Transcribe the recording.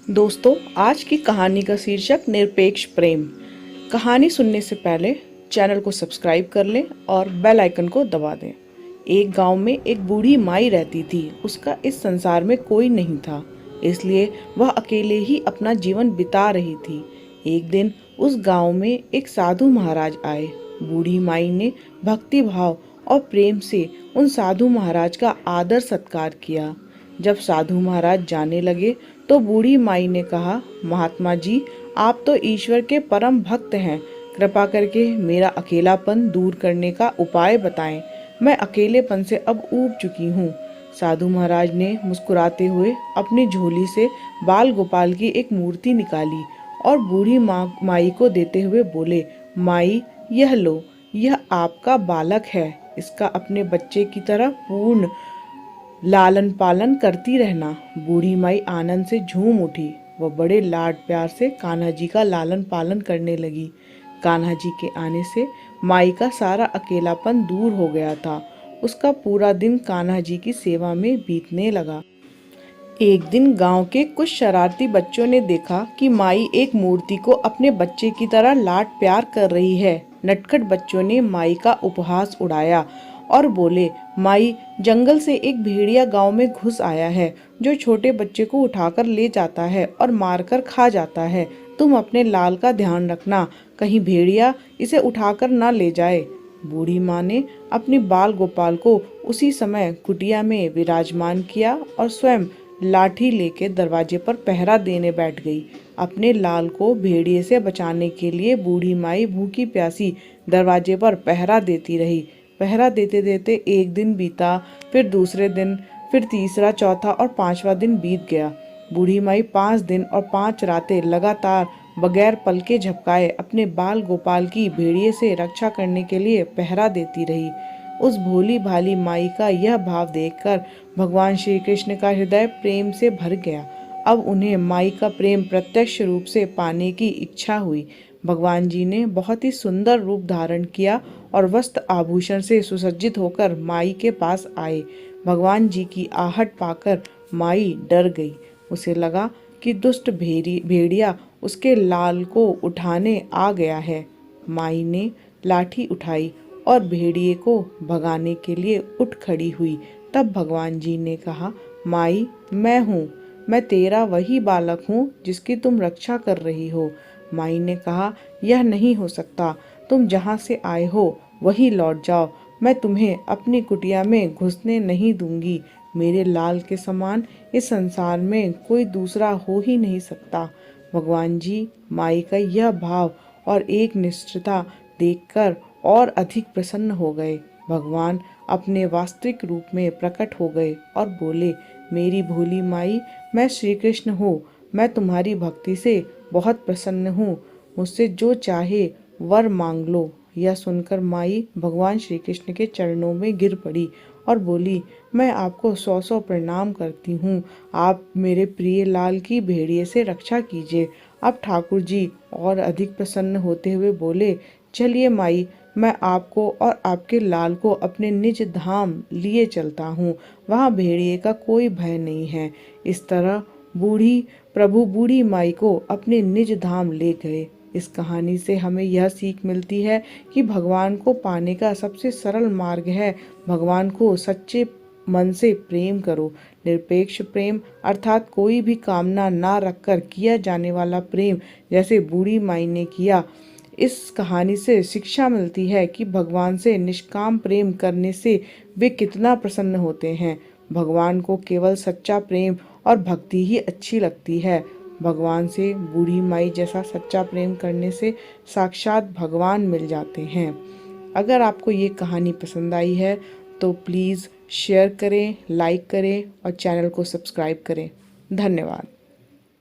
दोस्तों, आज की कहानी का शीर्षक निरपेक्ष प्रेम। कहानी सुनने से पहले चैनल को सब्सक्राइब कर लें और बेल आइकन को दबा दें। एक गांव में एक बूढ़ी माई रहती थी। उसका इस संसार में कोई नहीं था, इसलिए वह अकेले ही अपना जीवन बिता रही थी। एक दिन उस गांव में एक साधु महाराज आए। बूढ़ी माई ने भक्ति भाव और प्रेम से उन साधु महाराज का आदर सत्कार किया। जब साधु महाराज जाने लगे तो बूढ़ी माई ने कहा, महात्मा जी, आप तो ईश्वर के परम भक्त हैं। कृपा करके मेरा अकेलापन दूर करने का उपाय बताएं। मैं अकेलेपन से अब ऊब चुकी हूँ। साधु महाराज ने मुस्कुराते हुए अपनी झोली से बाल गोपाल की एक मूर्ति निकाली और बूढ़ी माई को देते हुए बोले, माई, यह लो, यह आपका बालक है। इसका अपने बच्चे की तरह पूर्ण लालन पालन करती रहना। बूढ़ी माई आनंद से झूम उठी। वह बड़े लाड प्यार से कान्हा जी का लालन पालन करने लगी। कान्हा जी के आने से माई का सारा अकेलापन दूर हो गया था। उसका पूरा दिन कान्हा जी की सेवा में बीतने लगा। एक दिन गांव के कुछ शरारती बच्चों ने देखा कि माई एक मूर्ति को अपने बच्चे की तरह लाड प्यार कर रही है। नटखट बच्चों ने माई का उपहास उड़ाया और बोले, माई, जंगल से एक भेड़िया गांव में घुस आया है जो छोटे बच्चे को उठाकर ले जाता है और मारकर खा जाता है। तुम अपने लाल का ध्यान रखना, कहीं भेड़िया इसे उठाकर ना ले जाए। बूढ़ी माँ ने अपनी बाल गोपाल को उसी समय कुटिया में विराजमान किया और स्वयं लाठी लेके दरवाजे पर पहरा देने बैठ गई। अपने लाल को भेड़िए से बचाने के लिए बूढ़ी माई भूखी प्यासी दरवाजे पर पहरा देती रही। पहरा देते देते एक दिन बीता, फिर दूसरे दिन, फिर तीसरा, चौथा और पांचवा दिन बीत गया। बूढ़ी माई 5 दिन और 5 रातें लगातार बगैर पलके झपकाए अपने बाल गोपाल की भेड़िए से रक्षा करने के लिए पहरा देती रही। उस भोली भाली माई का यह भाव देखकर भगवान श्री कृष्ण का हृदय प्रेम से भर गया। अब उन्हें माई का प्रेम प्रत्यक्ष रूप से पाने की इच्छा हुई। भगवान जी ने बहुत ही सुंदर रूप धारण किया और वस्त्र आभूषण से सुसज्जित होकर माई के पास आए। भगवान जी की आहट पाकर माई डर गई। उसे लगा कि दुष्ट भेड़िया उसके लाल को उठाने आ गया है। माई ने लाठी उठाई और भेड़िए को भगाने के लिए उठ खड़ी हुई। तब भगवान जी ने कहा, माई, मैं हूँ, मैं तेरा वही बालक हूँ जिसकी तुम रक्षा कर रही हो। माई ने कहा, यह नहीं हो सकता। तुम जहाँ से आए हो वहीं लौट जाओ। मैं तुम्हें अपनी कुटिया में घुसने नहीं दूंगी। मेरे लाल के समान इस संसार में कोई दूसरा हो ही नहीं सकता। भगवान जी माई का यह भाव और एक निष्ठता देखकर और अधिक प्रसन्न हो गए। भगवान अपने वास्तविक रूप में प्रकट हो गए और बोले, मेरी भोली माई, मैं श्री कृष्ण हूँ। मैं तुम्हारी भक्ति से बहुत प्रसन्न हूँ। मुझसे जो चाहे वर मांग लो। यह सुनकर माई भगवान श्री कृष्ण के चरणों में गिर पड़ी और बोली, मैं आपको 100 प्रणाम करती हूँ। आप मेरे प्रिय लाल की भेड़िए से रक्षा कीजिए। अब ठाकुर जी और अधिक प्रसन्न होते हुए बोले, चलिए माई, मैं आपको और आपके लाल को अपने निज धाम लिए चलता हूँ। वहाँ भेड़िए का कोई भय नहीं है। इस तरह प्रभु बूढ़ी माई को अपने निज धाम ले गए। इस कहानी से हमें यह सीख मिलती है कि भगवान को पाने का सबसे सरल मार्ग है भगवान को सच्चे मन से प्रेम करो। निरपेक्ष प्रेम अर्थात कोई भी कामना ना रखकर किया जाने वाला प्रेम, जैसे बूढ़ी माई ने किया। इस कहानी से शिक्षा मिलती है कि भगवान से निष्काम प्रेम करने से वे कितना प्रसन्न होते हैं। भगवान को केवल सच्चा प्रेम और भक्ति ही अच्छी लगती है। भगवान से बूढ़ी माई जैसा सच्चा प्रेम करने से साक्षात भगवान मिल जाते हैं। अगर आपको ये कहानी पसंद आई है तो प्लीज़ शेयर करें, लाइक करें और चैनल को सब्सक्राइब करें। धन्यवाद।